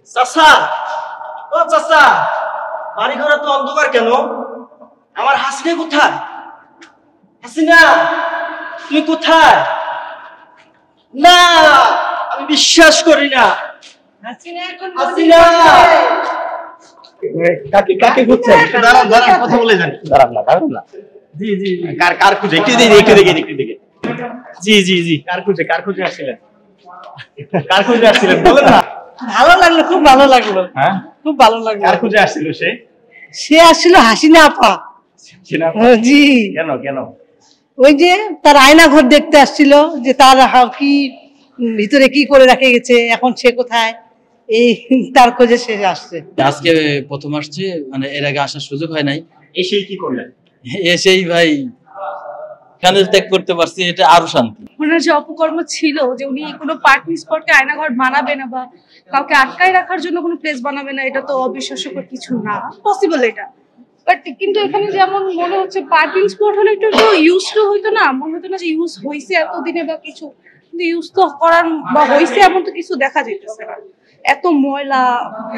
চাচা, ও চাচা, বাড়ি ঘরে তো অন্ধকার কেন? আমার হাসিনা কোথায়? হাসিনা, তুমি কোথায়? না, আমি বিশ্বাস করি না। হাসিনা, কাকে কাকে খুঁজছেন? দাঁড়ান দাঁড়ান, কথা বলে যান। দাঁড়ান না, দাঁড়ান না। জি জি, কার কার খুঁজে? একটু দেখি, একটু দেখি, একটু দেখি। জি জি জি, কার খুঁজে আসছিলেন? কার খুঁজে আসছিলেন বলেন না। ভালো লাগলো, খুব ভালো লাগলো। হ্যাঁ, খুব ভালো লাগলো। কার খুঁজে আসছিল সে? সে আসছিল হাসিনা আপা। জি, কেন কেন? ওই যে তার আয়না ঘর দেখতে আসছিল, যে তার কি ভিতরে কি করে রেখে গেছে, এখন সে কোথায়, এই তার খোঁজে সে আসছে। আজকে প্রথম আসছে, মানে এর আগে আসার সুযোগ হয় নাই। এসেই কি করলেন? এসেই ভাই কানের ত্যাগ করতে পারছি, এটা আরো শান্তি। ওনার যে অপকর্ম ছিল যে উনি কোনো পার্কিং স্পটকে আয়নাঘর বানাবে না বা কাউকে আটকায় রাখার জন্য কোনো প্লেস বানাবে না, এটা তো অবিশ্বাস্যকর কিছু না, পসিবল এটা। বাট কিন্তু এখানে যেমন মনে হচ্ছে পার্কিং স্পট হলে একটু ইউজ টু হইতো না, মনে হতো না যে ইউজ হয়েছে এতদিনে বা কিছু, কিন্তু ইউজ তো করার বা হয়েছে এমন তো কিছু দেখা যাইতেছে না। এত ময়লা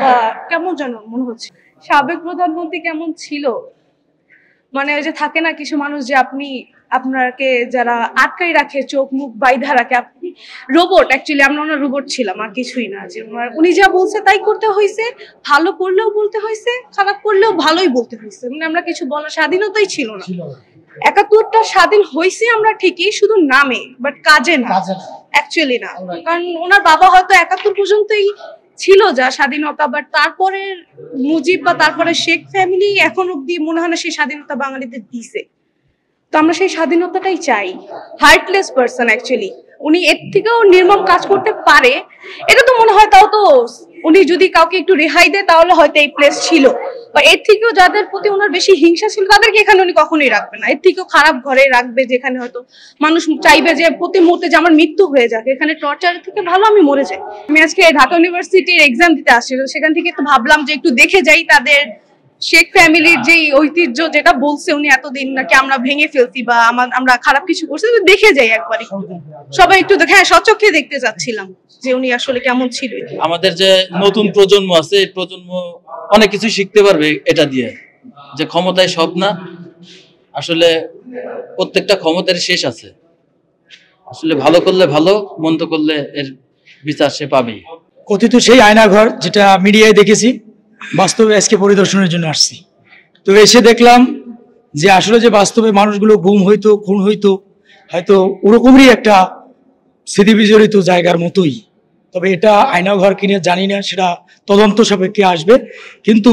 বা কেমন যেন মনে হচ্ছে। সাবেক প্রধানমন্ত্রী কেমন ছিল, মানে ওই যে থাকে না কিছু মানুষ যে আপনাকে যারা আটকাই রাখে, চোখ মুখ বাইধা রাখে, আপনি রোবট। অ্যাকচুয়ালি আমরা ওনার রোবট ছিলাম, আর কিছুই না। যে উনি যা বলছে তাই করতে হয়েছে, ভালো করলেও বলতে হয়েছে, খারাপ করলেও ভালোই বলতে হয়েছে, মানে আমরা কিছু বলার স্বাধীনতাই ছিল না। ৭১টা স্বাধীন হয়েছে আমরা ঠিকই, শুধু নামে, বাট কাজে না, অ্যাকচুয়ালি না। কারণ ওনার বাবা হয়তো ৭১ পর্যন্তই ছিল যা স্বাধীনতা, বাট তারপরে মুজিব বা তারপরে শেখ ফ্যামিলি এখন অব্দি মনে হয় না সেই স্বাধীনতা বাঙালিদের দিছে। তো আমরা সেই স্বাধীনতাটাই চাই। Heartless person actually. উনি এর থেকেও নির্মম কাজ করতে পারে, এটা তো মনে হয়। তাও তো উনি যদি কাউকে একটু রেহাই দেয় তাহলে হয়তো এই প্লেস ছিল, বা এর থেকেও যাদের প্রতি ওনার বেশি হিংসা ছিল তাদেরকে এখানে উনি কখনোই রাখবে না। এর থেকেও খারাপ ঘরে রাখবে, যেখানে হয়তো মানুষ চাইবে যে প্রতি মুহূর্তে যে আমার মৃত্যু হয়ে যাক, এখানে টর্চারের থেকে ভালো আমি মরে যাই। আমি আজকে ঢাকা ইউনিভার্সিটির এক্সাম দিতে আসছি, সেখান থেকে তো ভাবলাম যে একটু দেখে যাই তাদের শেখ ফ্যামিলির যে ঐতিহ্য, যেটা বলছে উনি এতদিন নাকি আমরা ভেঙে ফেলছি বা আমরা খারাপ কিছু করছি, দেখে যাই একবারই, সবাই একটু দেখে। হ্যাঁ, স্বচক্ষে দেখতে চাচ্ছিলাম যে উনি আসলে কেমন ছিল। আমাদের যে নতুন প্রজন্ম আছে, এই প্রজন্ম অনেক কিছু শিখতে পারবে এটা দিয়ে, যে ক্ষমতায় সব না, আসলে প্রত্যেকটা ক্ষমতার শেষ আছে। আসলে ভালো করলে ভালো, মন্দ করলে এর বিচার সে পাবেই। কথিত সেই আয়নাঘর যেটা মিডিয়ায় দেখেছি, বাস্তবে আজকে পরিদর্শনের জন্য আসছি। তো এসে দেখলাম যে আসলে যে বাস্তবে মানুষগুলো গুম হইতো, খুন হইতো, হয়তো ওরকমই একটা স্মৃতি বিজড়িত জায়গার মতোই। তবে এটা আয়নাঘর কিনে জানি না, সেটা তদন্ত সাপেক্ষে আসবে, কিন্তু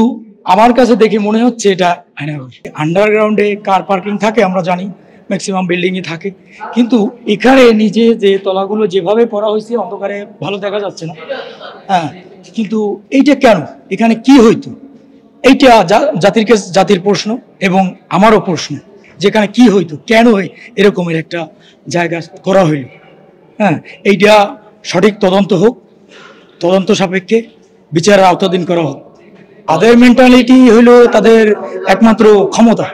আমার কাছে দেখে মনে হচ্ছে এটা আয়নাঘর। আন্ডারগ্রাউন্ডে কার পার্কিং থাকে আমরা জানি, ম্যাক্সিমাম বিল্ডিংয়ে থাকে, কিন্তু এখানে নিচে যে তলাগুলো যেভাবে করা হয়েছে অন্ধকারে ভালো দেখা যাচ্ছে না। হ্যাঁ, কিন্তু এইটা কেন, এখানে কি হইতো, এইটা জাতির প্রশ্ন এবং আমারও প্রশ্ন, যেখানে কি হইতো, কেন এরকমের একটা জায়গা করা হইল। হ্যাঁ, এইটা সঠিক তদন্ত হোক, তদন্ত সাপেক্ষে বিচারের আওতাধীন করা হোক। তাদের মেন্টালিটি হইল তাদের একমাত্র ক্ষমতা।